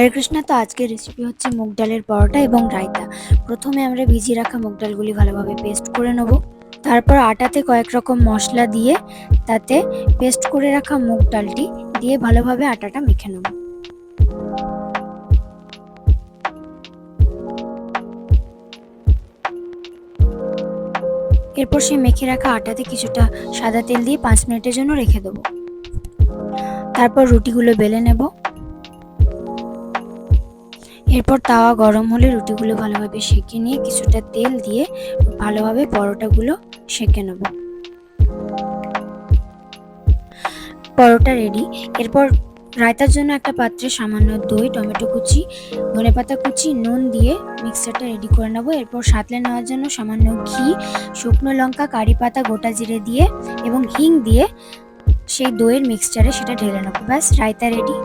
হরে কৃষ্ণ। তো আজকের রেসিপি হচ্ছে মুগ ডালের পরোটা এবং রায়তা। প্রথমে আমরা ভিজিয়ে রাখা মুগ ডালগুলি ভালোভাবে পেস্ট করে নেব। তারপর আটাতে কয়েক রকম মশলা দিয়ে তাতে পেস্ট করে রাখা মুগ ডালটি দিয়ে ভালোভাবে আটাটা মেখে নেব। এরপর সেই মেখে রাখা আটাতে কিছুটা সাদা তেল দিয়ে 5 মিনিটের জন্য রেখে দেবো। তারপর রুটিগুলো বেলে নেব। এরপর তাওয়া গরম হলে রুটিগুলো ভালোভাবে সেঁকে নিয়ে কিছুটা তেল দিয়ে ভালোভাবে পরোটাগুলো সেঁকে নেব। পরোটা রেডি। এরপর রায়তার জন্য একটা পাত্রে সামান্য দই, টমেটো কুচি, ধনেপাতা কুচি, নুন দিয়ে মিক্সারটা রেডি করে নেব। এরপর সাঁতলে নেওয়ার জন্য সামান্য ঘি, শুকনো লঙ্কা, কারি পাতা, গোটা জিরে দিয়ে এবং হিং দিয়ে সেই দইয়ের মিক্সচারে সেটা ঢেলে নেব। ব্যাস, রায়তা রেডি।